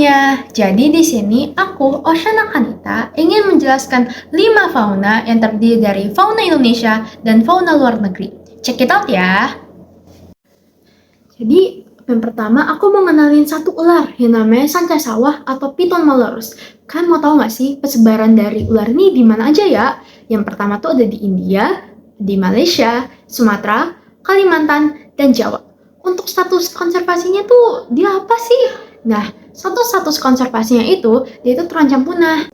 semuanya, jadi di sini aku, Oshana Kanita, ingin menjelaskan 5 fauna yang terdiri dari fauna Indonesia dan fauna luar negeri. Check it out ya! Jadi, yang pertama aku mau ngenalin satu ular yang namanya sanca sawah atau Piton malorus. Kan mau tahu nggak sih persebaran dari ular ini di mana aja ya? Yang pertama tuh ada di India, di Malaysia, Sumatera, Kalimantan, dan Jawa. Untuk status konservasinya tuh dia apa sih? Nah, status konservasinya itu dia itu terancam punah.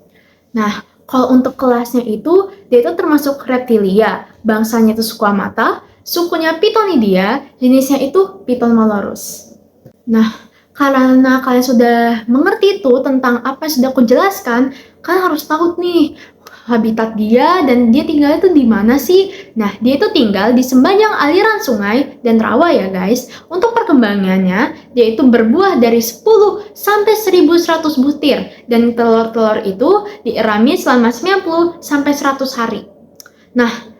Nah, kalau untuk kelasnya itu dia itu termasuk reptilia, bangsanya itu Squamata, sukunya Pitonidia, jenisnya itu Piton malorus. Nah, karena kalian sudah mengerti itu tentang apa yang sudah aku jelaskan, kalian harus tahu nih habitat dia dan dia tinggal itu di mana sih? Nah, dia itu tinggal di sepanjang aliran sungai dan rawa ya guys. Untuk perkembangannya, dia itu berbuah dari 10 sampai 1100 butir dan telur-telur itu dierami selama 90 sampai 100 hari. Nah,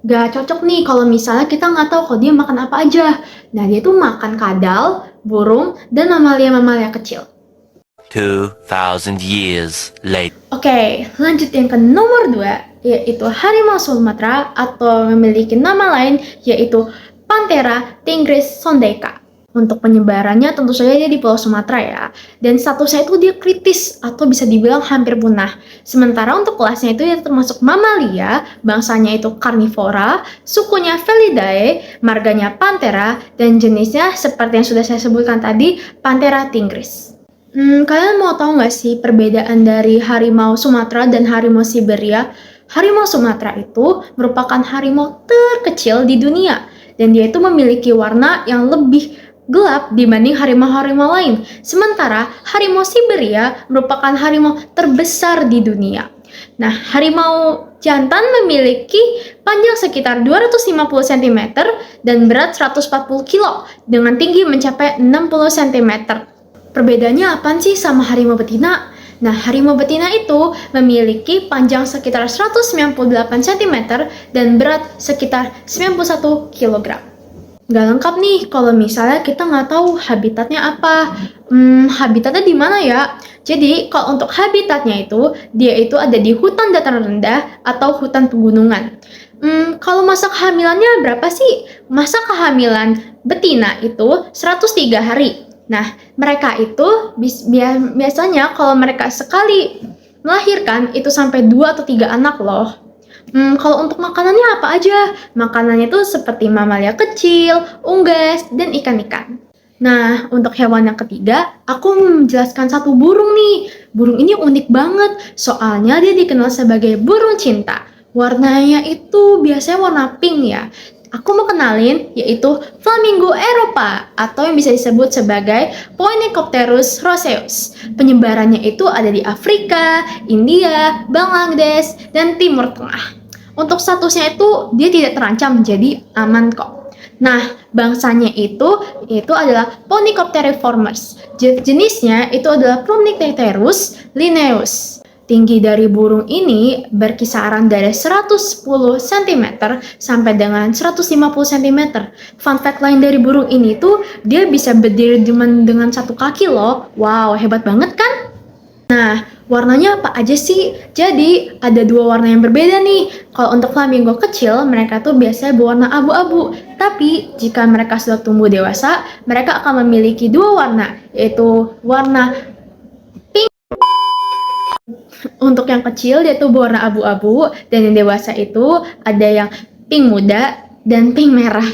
gak cocok nih kalau misalnya kita nggak tahu kalau dia makan apa aja. Nah, dia tuh makan kadal, burung, dan mamalia-mamalia kecil. 2,000 years later. Oke, lanjut yang ke nomor 2, yaitu harimau Sumatera atau memiliki nama lain yaitu Panthera tigris sondaika. Untuk penyebarannya tentu saja dia di Pulau Sumatera ya. Dan statusnya itu dia kritis atau bisa dibilang hampir punah. Sementara untuk kelasnya itu dia termasuk mamalia, bangsanya itu karnivora, sukunya Felidae, marganya Panthera, dan jenisnya seperti yang sudah saya sebutkan tadi, Panthera tigris. Kalian mau tahu nggak sih perbedaan dari harimau Sumatera dan harimau Siberia? Harimau Sumatera itu merupakan harimau terkecil di dunia dan dia itu memiliki warna yang lebih gelap dibanding harimau-harimau lain. Sementara harimau Siberia merupakan harimau terbesar di dunia. Nah, harimau jantan memiliki panjang sekitar 250 cm dan berat 140 kg dengan tinggi mencapai 60 cm. Perbedaannya apa sih sama harimau betina? Nah, harimau betina itu memiliki panjang sekitar 198 cm dan berat sekitar 91 kg. Nggak lengkap nih kalau misalnya kita nggak tahu habitatnya apa. Habitatnya di mana ya? Jadi, kalau untuk habitatnya itu, dia itu ada di hutan dataran rendah atau hutan pegunungan. Kalau masa kehamilannya berapa sih? Masa kehamilan betina itu 103 hari. Nah, mereka itu biasanya kalau mereka sekali melahirkan itu sampai 2 atau 3 anak loh. Kalau untuk makanannya apa aja? Makanannya itu seperti mamalia kecil, unggas, dan ikan-ikan. Nah, untuk hewan yang ketiga, aku menjelaskan satu burung nih. Burung ini unik banget, soalnya dia dikenal sebagai burung cinta. Warnanya itu biasanya warna pink ya. Aku mau kenalin yaitu flamingo Eropa atau yang bisa disebut sebagai Poinicopterus roseus. Penyebarannya itu ada di Afrika, India, Bangladesh, dan Timur Tengah. Untuk statusnya itu dia tidak terancam, jadi aman kok. Nah, bangsanya itu adalah Poinicopteriformes. Jenisnya itu adalah Promicteterus lineus. Tinggi dari burung ini berkisaran dari 110 cm sampai dengan 150 cm. Fun fact lain dari burung ini tuh, dia bisa berdiri dengan satu kaki loh. Wow, hebat banget kan? Nah, warnanya apa aja sih? Jadi, ada 2 warna yang berbeda nih. Kalau untuk flamingo kecil, mereka tuh biasanya berwarna abu-abu. Tapi, jika mereka sudah tumbuh dewasa, mereka akan memiliki 2 warna, yaitu warna untuk yang kecil dia tuh berwarna abu-abu dan yang dewasa itu ada yang pink muda dan pink merah.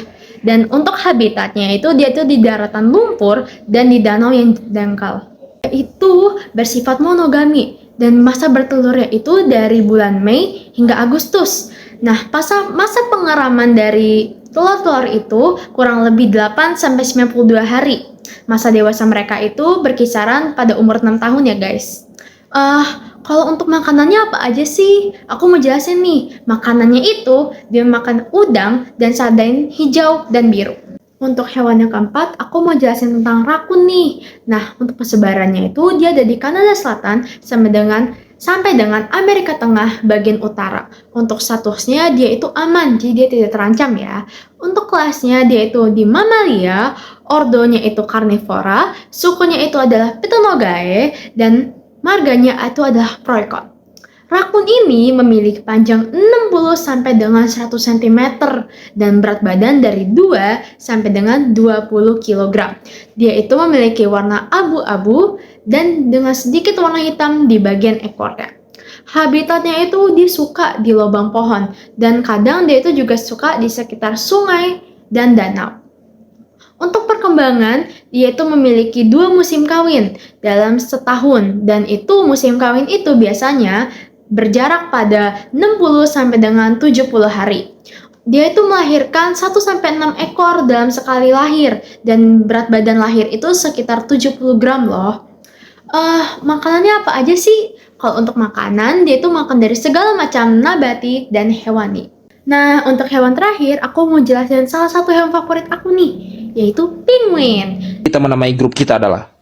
Dan untuk habitatnya itu dia tuh di daratan lumpur dan di danau yang dangkal. Itu bersifat monogami dan masa bertelurnya itu dari bulan Mei hingga Agustus. Nah, masa pengeraman dari telur-telur itu kurang lebih 8 sampai 92 hari. Masa dewasa mereka itu berkisaran pada umur 6 tahun ya guys. Kalau untuk makanannya apa aja sih? Aku mau jelasin nih. Makanannya itu dia makan udang dan sarden hijau dan biru. Untuk hewan yang keempat, aku mau jelasin tentang rakun nih. Nah, untuk persebarannya itu dia ada di Kanada Selatan sampai dengan Amerika Tengah bagian utara. Untuk statusnya dia itu aman, jadi dia tidak terancam ya. Untuk kelasnya dia itu di mamalia, ordonya itu karnivora, sukunya itu adalah Pitonogae, dan marganya itu adalah Proikon. Rakun ini memiliki panjang 60 sampai dengan 100 cm dan berat badan dari 2 sampai dengan 20 kg. Dia itu memiliki warna abu-abu dan dengan sedikit warna hitam di bagian ekornya. Habitatnya itu dia suka di lubang pohon dan kadang dia itu juga suka di sekitar sungai dan danau. Untuk perkembangan, dia itu memiliki 2 musim kawin dalam setahun dan itu musim kawin itu biasanya berjarak pada 60 sampai dengan 70 hari. Dia itu melahirkan 1 sampai 6 ekor dalam sekali lahir dan berat badan lahir itu sekitar 70 gram loh. Makanannya apa aja sih? Kalau untuk makanan, dia itu makan dari segala macam nabati dan hewani. Nah, untuk hewan terakhir, aku mau jelasin salah satu hewan favorit aku nih, yaitu penguin. Kita menamai grup kita adalah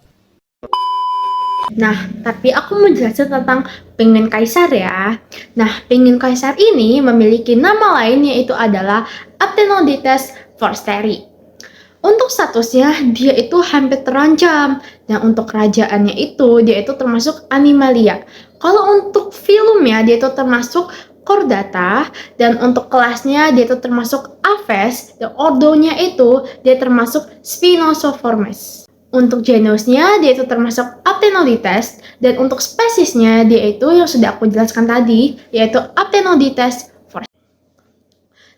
Nah, tapi aku mau jelasin tentang penguin kaisar ya. Nah, penguin kaisar ini memiliki nama lain yaitu adalah Aptenodytes forsteri. Untuk statusnya, dia itu hampir terancam. Dan untuk kerajaannya itu, dia itu termasuk Animalia. Kalau untuk filmnya, dia itu termasuk Chordata. Dan untuk kelasnya, dia itu termasuk Aves. Dan ordonya itu, dia termasuk Spinosaurus. Untuk genusnya, dia itu termasuk Aptenodytes, dan untuk spesiesnya, dia itu yang sudah aku jelaskan tadi, yaitu Aptenodytes forsteri.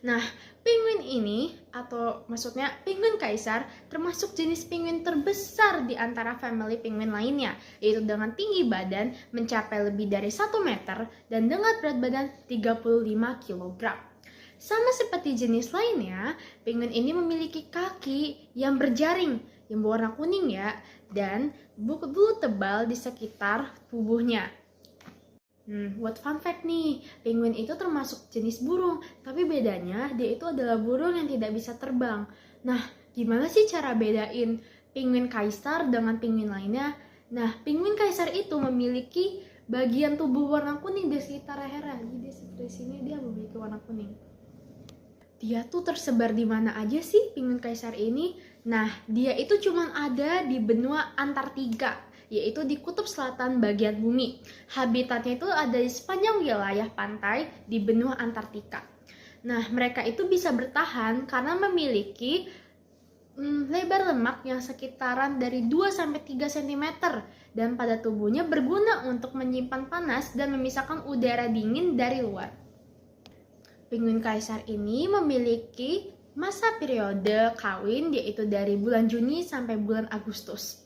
Nah, penguin ini, atau maksudnya penguin kaisar, termasuk jenis penguin terbesar di antara family penguin lainnya, yaitu dengan tinggi badan mencapai lebih dari 1 meter, dan dengan berat badan 35 kg. Sama seperti jenis lainnya, penguin ini memiliki kaki yang berjaring, yang berwarna kuning ya, dan bulu tebal di sekitar tubuhnya. Buat fun fact nih, penguin itu termasuk jenis burung, tapi bedanya dia itu adalah burung yang tidak bisa terbang. Nah, gimana sih cara bedain penguin kaisar dengan penguin lainnya? Nah, penguin kaisar itu memiliki bagian tubuh warna kuning di sekitar lehernya. Jadi di sini dia memiliki warna kuning. Dia tuh tersebar di mana aja sih penguin kaisar ini? Nah, dia itu cuma ada di benua Antartika, yaitu di kutub selatan bagian bumi. Habitatnya itu ada di sepanjang wilayah pantai di benua Antartika. Nah, mereka itu bisa bertahan karena memiliki lebar lemak yang sekitaran dari 2-3 cm dan pada tubuhnya berguna untuk menyimpan panas dan memisahkan udara dingin dari luar. Penguin kaisar ini memiliki masa periode kawin yaitu dari bulan Juni sampai bulan Agustus.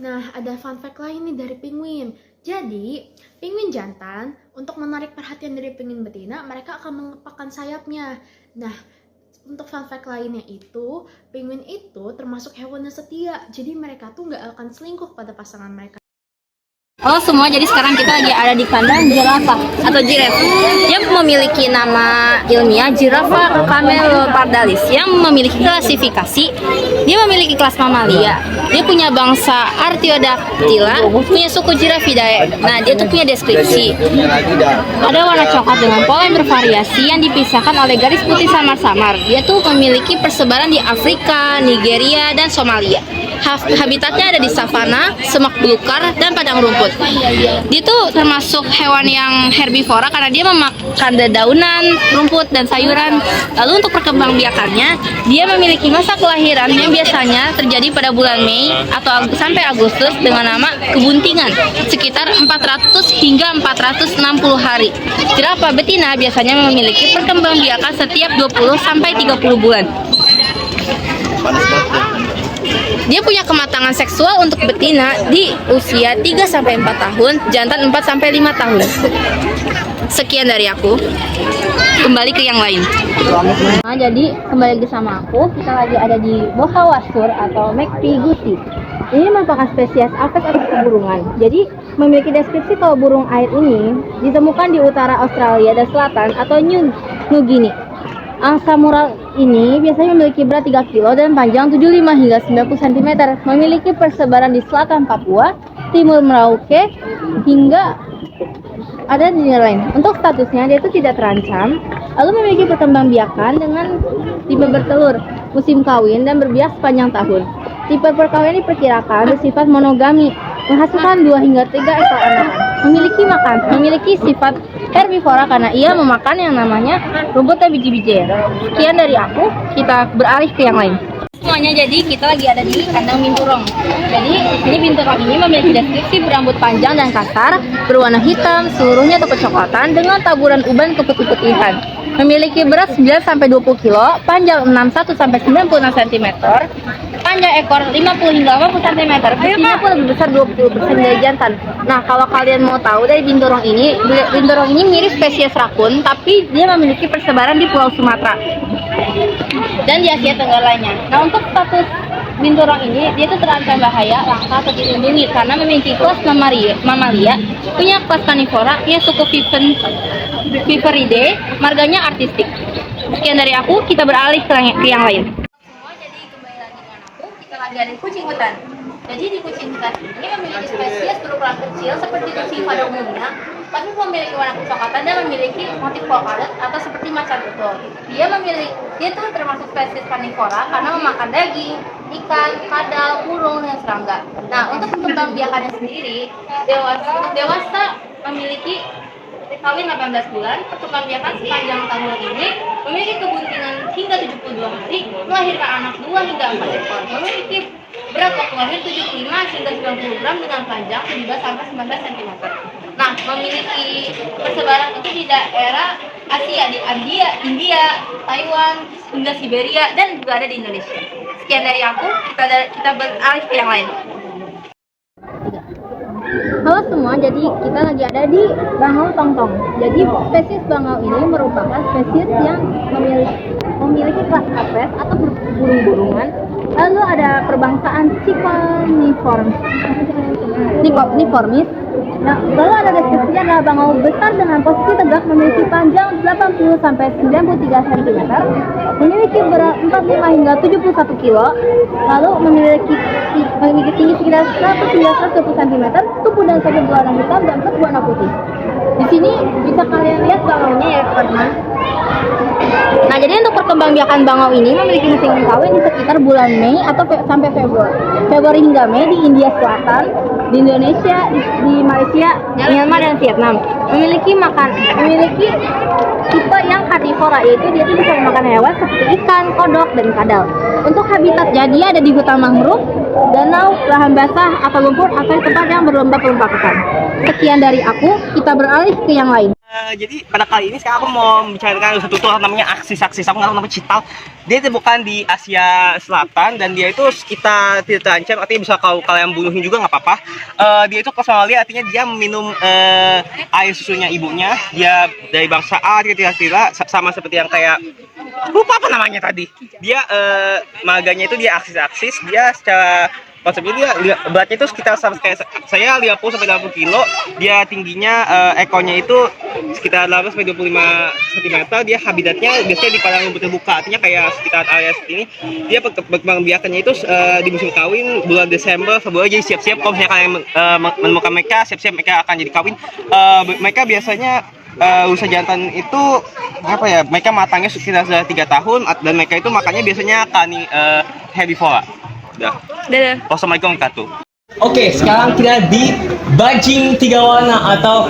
Nah, ada fun fact lain nih dari penguin. Jadi, penguin jantan untuk menarik perhatian dari penguin betina, mereka akan mengepakkan sayapnya. Nah, untuk fun fact lainnya itu, penguin itu termasuk hewan yang setia. Jadi mereka tuh nggak akan selingkuh pada pasangan mereka. Halo semua, jadi sekarang kita lagi ada di kandang jerapah atau giraffe yang memiliki nama ilmiah Giraffa camelopardalis yang memiliki klasifikasi. Dia memiliki kelas mamalia. Dia punya bangsa Artiodactyla, punya suku Giraffidae. Nah, dia tuh punya deskripsi. Ada warna coklat dengan pola yang bervariasi yang dipisahkan oleh garis putih samar-samar. Dia tuh memiliki persebaran di Afrika, Nigeria, dan Somalia. Habitatnya ada di savana, semak belukar, dan padang rumput. Dia tuh termasuk hewan yang herbivora karena dia memakan dedaunan, rumput, dan sayuran. Lalu untuk perkembangbiakannya, dia memiliki masa kelahiran yang biasanya terjadi pada bulan Mei atau sampai Agustus dengan nama kebuntingan, sekitar 400 hingga 460 hari. Jerapah betina biasanya memiliki perkembangbiakan setiap 20 sampai 30 bulan. Dia punya kematangan seksual untuk betina di usia 3-4 tahun, jantan 4-5 tahun. Sekian dari aku. Kembali ke yang lain. Nah, jadi kembali lagi sama aku. Kita lagi ada di Bohawasur atau Macpiguti. Ini merupakan spesies aves atau keburungan. Jadi memiliki deskripsi kalau burung air ini ditemukan di utara Australia dan selatan atau New Guinea. Angsa mural ini biasanya memiliki berat 3 kg dan panjang 75 hingga 90 cm. Memiliki persebaran di selatan Papua, timur Merauke, hingga ada di negara lain. Untuk statusnya, dia itu tidak terancam, lalu memiliki perkembangbiakan dengan tipe bertelur, musim kawin, dan berbiak sepanjang tahun. Tipe perkawinan diperkirakan bersifat monogami, menghasilkan 2 hingga 3 ekor anak. Memiliki sifat herbivora karena ia memakan yang namanya rumput dan biji-bijian. Sekian dari aku, kita beralih ke yang lain. Semuanya, jadi kita lagi ada di kandang binturong. Jadi ini binturong ini memiliki deskripsi berambut panjang dan kasar, berwarna hitam, seluruhnya atau kecoklatan dengan taburan uban keputih-putihan. Memiliki berat 9 sampai 20 kg, panjang 61 sampai 96 cm, panjang ekor 50 hingga 80 cm, bersihnya pun lebih besar 20% dari jantan. Nah, kalau kalian mau tahu dari binturong ini mirip spesies rakun, tapi dia memiliki persebaran di Pulau Sumatera dan di Asia Tenggara lainnya. Nah, untuk status binturong ini, dia itu terancam bahaya, langka atau dilindungi karena memiliki kelas mamalia, punya kelas karnivora, punya suku Viperidae, marganya artistik. Sekian dari aku, kita beralih ke yang lain. Semua, jadi kembali lagi dengan aku, kita lagi ada di kucing hutan. Jadi di kucing hutan ini memiliki spesies berukuran kecil seperti kucing pada umumnya, tapi memiliki warna kecoklatan dan memiliki motif polkadot atau seperti macan tutul. Dia tuh termasuk spesies karnivora karena memakan daging, ikan, kadal, burung, dan serangga. Nah, untuk pembiakannya sendiri, dewasa memiliki kawin 18 bulan, perkembangbiakan sepanjang tahun ini, memiliki kebuntingan hingga 72 hari, melahirkan anak 2 hingga 4 ekor, memiliki berat waktu lahir 75 hingga 90 gram dengan panjang 17 sampai 19 cm. Nah, memiliki persebaran itu di daerah Asia, di India, Taiwan, hingga Siberia, dan juga ada di Indonesia. Sekian dari aku, kita beralih ke yang lain. Halo semua, jadi kita lagi ada di bangau tongtong. Jadi spesies bangau ini merupakan spesies yang memiliki kelas apes atau burung-burungan. Lalu ada perbangsaan Cichoniformis. Nah, lalu ada deskripsinya adalah bangau besar dengan posisi tegak, memiliki panjang 80 sampai 93 cm, memiliki berat 45 hingga 71 kg, lalu memiliki tinggi sekitar 100 hingga 120 cm, tubuh dan sakit berwarna hitam dan berwarna putih. Di sini bisa kalian lihat bangaunya ya, teman-teman. Nah, jadi untuk perkembangbiakan bangau ini memiliki musim kawin di sekitar bulan Mei atau sampai Februari hingga Mei di India Selatan, di Indonesia, di Malaysia, Myanmar, dan Vietnam. Memiliki tipe yang karnivora, yaitu dia bisa memakan hewan seperti ikan, kodok, dan kadal. Untuk habitatnya dia ada di hutan mangrove, danau, lahan basah, atau lumpur, atau tempat yang berlomba-lomba. Sekian dari aku, kita beralih ke yang lain. Jadi pada kali ini sekarang aku mau membicarakan satu tool namanya aksis, aku nggak tahu namanya cital. Dia ditemukan di Asia Selatan dan dia itu kita tidak terancam, artinya bisa kalau kalian bunuhin juga nggak apa-apa. Dia itu kosmolia, artinya dia minum air susunya ibunya. Dia dari bangsa A, kira-kira sama seperti yang kayak lupa apa namanya tadi. Dia marganya itu dia aksis, dia secara konsepnya dia beratnya itu sekitar kayak saya 50 sampai 60 kilo. Dia tingginya ekornya itu sekitar 18 sampai 25 cm. Dia habitatnya biasanya di padang rumput terbuka, artinya kayak sekitar area seperti ini. Dia perkembangbiakannya itu di musim kawin bulan Desember, Februari. Jadi siap-siap kalau misalnya kalian menemukan mereka, siap-siap mereka akan jadi kawin. Mereka biasanya usia jantan itu apa ya? Mereka matangnya sekitar 3 tahun dan mereka itu makannya biasanya herbivora. Dadah. Wassalamualaikum warahmatullahi wabarakatuh. Oke, sekarang kita di bajing 3 warna atau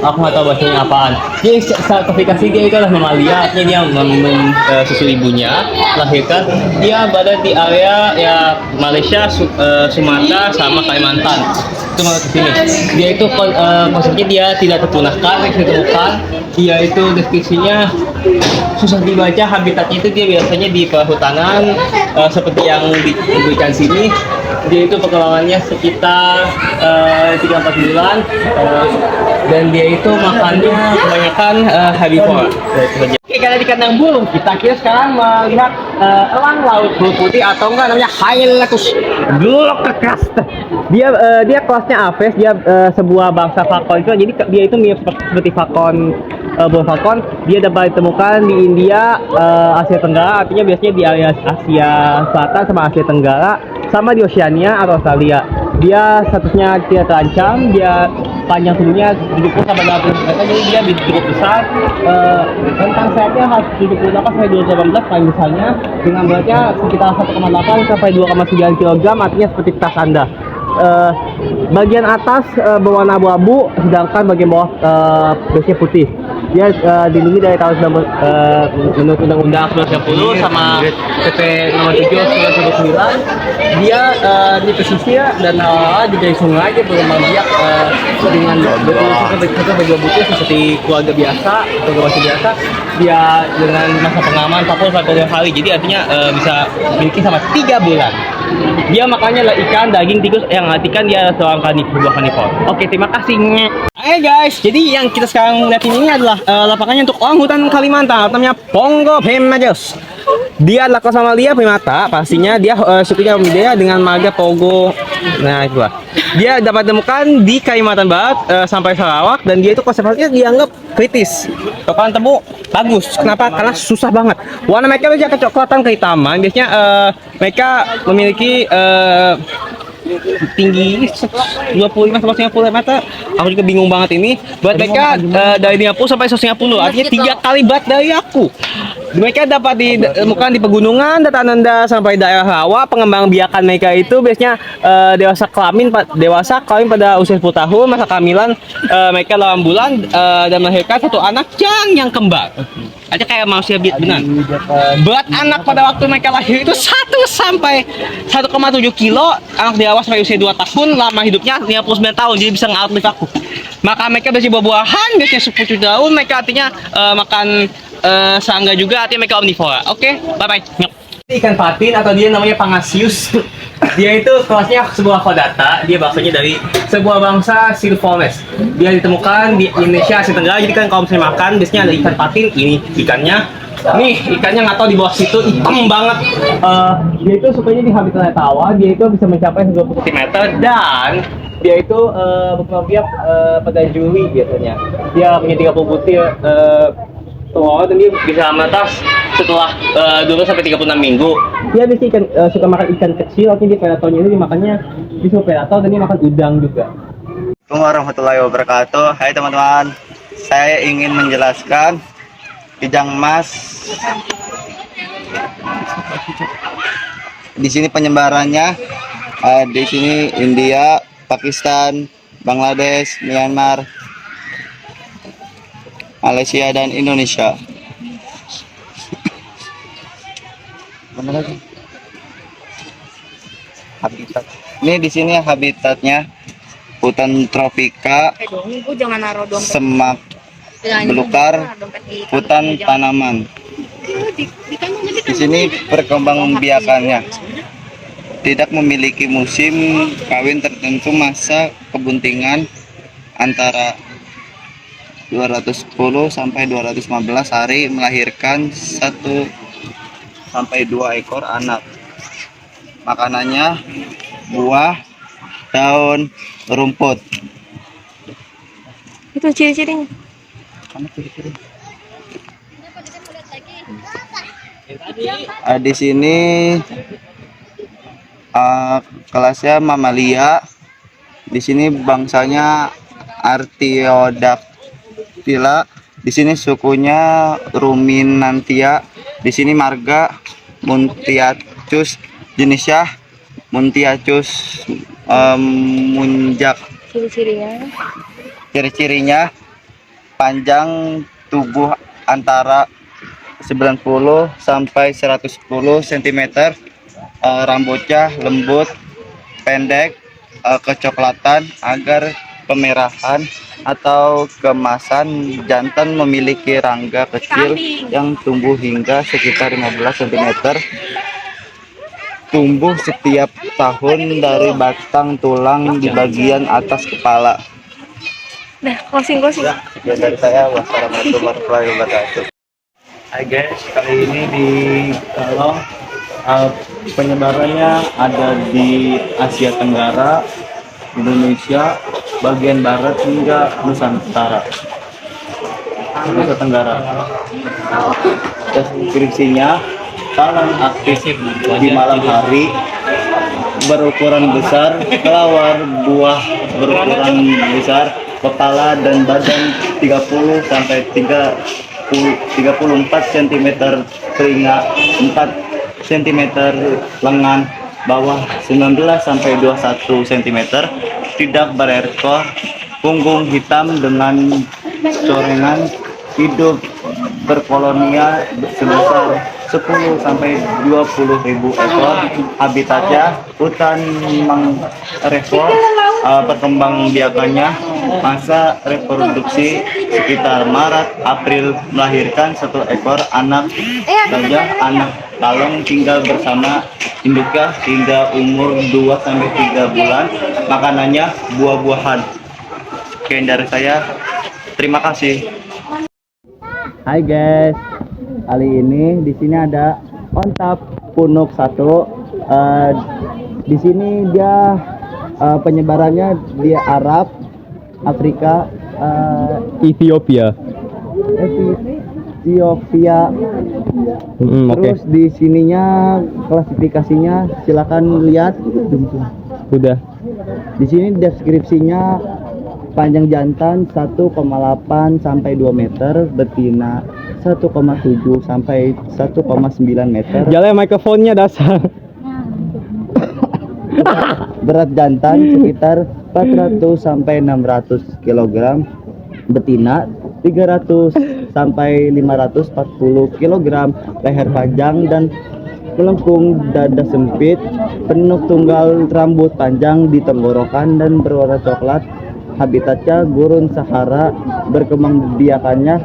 aku nggak tahu bahasanya apaan. Jadi sertifikasi dia itu adalah mamalia, artinya dia meminum susu ibunya, melahirkan. Dia berada di area ya Malaysia, Sumatera, sama Kalimantan. Itu masuk ke sini. Dia itu konsepnya dia tidak terpunahkan, ditemukan. Dia itu deskripsinya susah dibaca. Habitatnya itu dia biasanya di perhutanan seperti yang diberikan sini. Dia itu perkembangannya sekitar 3-4 bulan dan dia itu makannya kebanyakan herbivora. Oke, karena di kandang burung kita sekarang melihat elang laut bulu putih atau enggak namanya Hyelatus Glockocast. Dia kelasnya Aves, dia sebuah bangsa falcon itu. Jadi dia itu mirip seperti falcon, burung falcon. Dia dapat ditemukan di India, Asia Tenggara, artinya biasanya di area Asia Selatan sama Asia Tenggara, sama di Oceania atau Australia. Dia statusnya tidak terancam, dia panjang tubuhnya 70 sampai 80 cm, jadi dia cukup besar. Rentang sayapnya harus 78 sampai 218 paling besarnya, dengan beratnya sekitar 1,8 sampai 2,9 kg, artinya seperti tas Anda. Bagian atas berwarna abu-abu, sedangkan bagian bawah biasanya putih. Dia dilindungi dari tahun menurut Undang-Undang 1990 sama PP nomor 7 1999. Dia di pesisir dan di dari sungai, dia berkembang biak dengan betul-betul bagi butuh seperti keluarga biasa atau keluarga biasa. Dia dengan masa pengaman 40 sampai 2 hari, jadi artinya bisa miliki sama 3 bulan. Dia makannya adalah ikan, daging, tikus, yang artikan dia seorang sebuah karnivor. Oke, terima kasih. Hai guys, jadi yang kita sekarang lihat ini adalah lapangannya untuk orang hutan Kalimantan, namanya Pongo Pemajos. Dia adalah kelas mamalia primata, pastinya dia sukunya dia dengan marga Pogo. Nah, itulah. Dia dapat ditemukan di Kalimantan Barat sampai Sarawak, dan dia itu konservasinya dianggap kritis. Bakalan temu bagus. Kenapa? Karena susah banget. Warna mereka biasanya kecoklatan kehitaman. Biasanya mereka memiliki tinggi 25 sampai 50 meter. Aku juga bingung banget ini. Buat mereka dari 50 sampai 150, artinya 3 kali berat dari aku. Mereka dapat ditemukan di pegunungan, dataran rendah sampai daerah rawa. Pengembang biakan mereka itu biasanya dewasa kelamin pada usia 10 tahun. Masa kehamilan mereka 8 bulan dan melahirkan satu anak yang kembar. Aja kayak manusia benar. Berat anak pada waktu mereka lahir itu 1 sampai 1,7 kilo. Anak dewasa sampai usia 2 tahun, lama hidupnya 59 tahun, jadi bisa nge-outlive aku. Maka mereka biasanya buah-buahan, biasanya sepucuk daun. Mereka artinya makan serangga juga, artinya mereka omnivora. Oke, bye-bye. Ikan patin atau dia namanya Pangasius. Dia itu kelasnya sebuah kodata. Dia bahasanya dari sebuah bangsa Silvones. Dia ditemukan di Indonesia, Asia Tenggara. Jadi kan kalau misalnya makan, biasanya ada ikan patin. Ini ikannya. Nih, ikannya nggak tahu di bawah situ, hitam banget. Dia itu sukanya di habitat tawa. Dia itu bisa mencapai 20 cm dan dia itu berkembang biak pada Juli biasanya. Dia punya 30 butir telur dan dia bisa menetas setelah 20 sampai 36 minggu. Dia biasanya suka makan ikan kecil, artinya dia predatornya itu dimakannya bisa predator, dan dia makan udang juga. Assalamualaikum warahmatullahi wabarakatuh. Hai teman-teman, saya ingin menjelaskan kijang emas. Di sini penyebarannya, di sini India, Pakistan, Bangladesh, Myanmar, Malaysia, dan Indonesia. Mana lagi? Habitat. Ini di sini habitatnya hutan tropika, semak belukar, hutan tanaman. Di sini perkembangbiakannya tidak memiliki musim kawin tertentu, masa kebuntingan antara 210 sampai 215 hari, melahirkan 1 sampai 2 ekor anak. Makanannya buah, daun, rumput. Itu ciri-cirinya. Di sini kelasnya mamalia. Di sini bangsanya Artiodactyla. Di sini sukunya Ruminantia. Di sini marga Muntiacus, jenisnya Muntiacus munjak. Ciri-cirinya panjang tubuh antara 90 sampai 110 cm, rambutnya lembut, pendek, kecoklatan, agar pemerahan atau kemasan. Jantan memiliki rangga kecil yang tumbuh hingga sekitar 15 cm. Tumbuh setiap tahun dari batang tulang di bagian atas kepala. Nah, closing. Ya, dari saya, wassalamualaikum warahmatullahi wabarakatuh. Hai guys, kali ini di Kalong penyebarannya ada di Asia Tenggara, Indonesia, bagian barat hingga Nusantara. Nusa Tenggara. Deskripsinya, talang aktif di malam hari, berukuran besar, kelawar buah berukuran besar, kepala dan badan 30 sampai 34 cm, telinga 4 cm, lengan bawah 19 sampai 21 cm, tidak berekor, punggung hitam dengan corengan, hidup berkolonia sebesar 10 sampai 20 ribu ekor, habitatnya hutan mangrove, perkembang biakannya masa reproduksi sekitar Maret April, melahirkan 1 ekor anak gajah, anak kalong, tinggal bersama induknya hingga umur 2 sampai 3 bulan, makanannya buah-buahan. Sekian dari saya, terima kasih. Hai guys, kali ini di sini ada ontap punuk 1. Di sini dia penyebarannya di Arab, Afrika, Ethiopia. Terus di sininya klasifikasinya silakan lihat. Udah. Di sini deskripsinya panjang jantan 1,8 sampai 2 meter, betina 1,7 sampai 1,9 meter. Jalan mikrofonnya dasar. Berat jantan sekitar 400 sampai 600 kg, betina 300 sampai 540 kg, leher panjang dan melengkung, dada sempit, penuh tunggal, rambut panjang di tenggorokan dan berwarna coklat. Habitatnya gurun Sahara, berkembang biakannya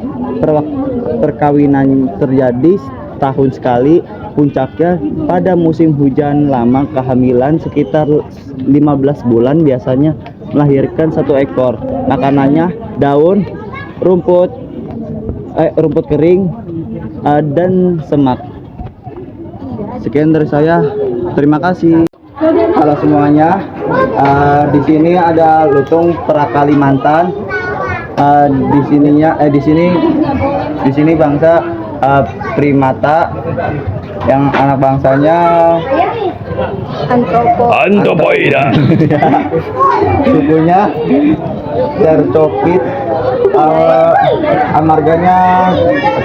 perkawinan terjadi tahun sekali, puncaknya pada musim hujan lama, kehamilan sekitar 15 bulan, biasanya melahirkan 1 ekor. Makanannya daun, rumput kering, dan semak. Sekian dari saya, terima kasih. Halo semuanya, di sini ada lutung Perak Kalimantan. Di sini bangsa primata, yang anak bangsanya Anthropoida. sukunya Cercopit, amarganya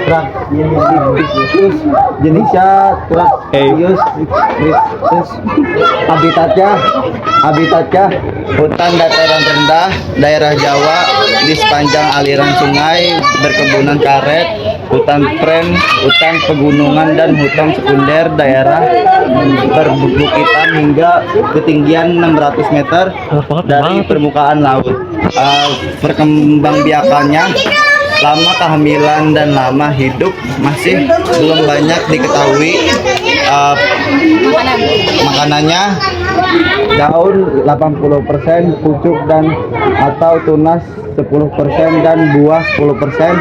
Trachyus, jenisnya Trachyus crispus. Habitatnya hutan dataran rendah daerah Jawa di sepanjang aliran sungai, berkebunan karet, hutan pren, hutan pegunungan, dan hutan sekunder daerah perbukitan hingga ketinggian 600 meter dari permukaan laut. Perkembangbiakannya lama kehamilan dan lama hidup masih belum banyak diketahui. Makanannya daun 80%, pucuk dan atau tunas 10%, dan buah 10%.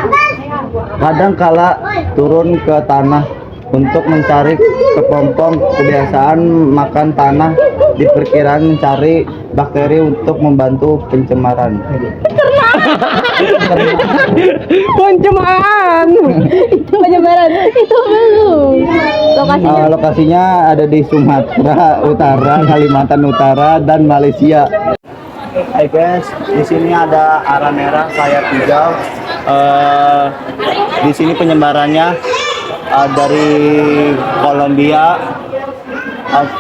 Kadang kala turun ke tanah untuk mencari kepompong. Kebiasaan makan tanah diperkirakan mencari bakteri untuk membantu pencemaran. Penyebaran itu belum. Lokasinya ada di Sumatera Utara, Kalimantan Utara, dan Malaysia. Hai guys, di sini ada ara merah sayap hijau. Di sini penyebarannya dari Kolombia,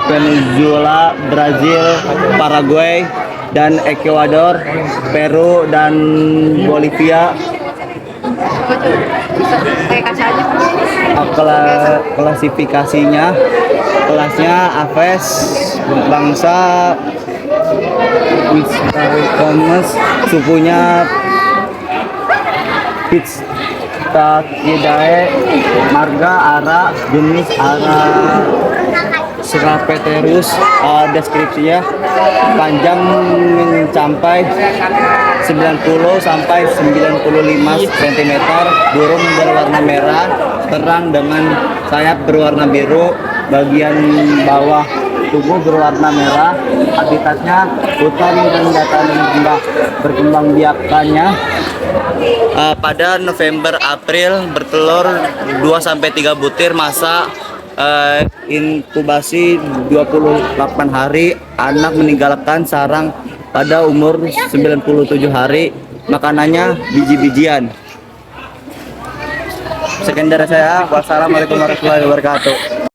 Venezuela, Brazil, Paraguay, dan Ekuador, Peru, dan Bolivia. Klasifikasinya, kelasnya Aves, bangsa Wisconsin, sukunya Pitstachidae, marga Ara, jenis Ara Serapeterus. Deskripsinya panjang mencapai 90 sampai 95 cm, burung berwarna merah terang dengan sayap berwarna biru, bagian bawah tubuh berwarna merah. Habitatnya hutan dan dataran rendah, berkembang biakannya pada November April, bertelur 2 sampai 3 butir, masa inkubasi 28 hari, anak meninggalkan sarang pada umur 97 hari. makanannya biji-bijian. Sekian dari saya. Wassalamualaikum warahmatullahi wabarakatuh.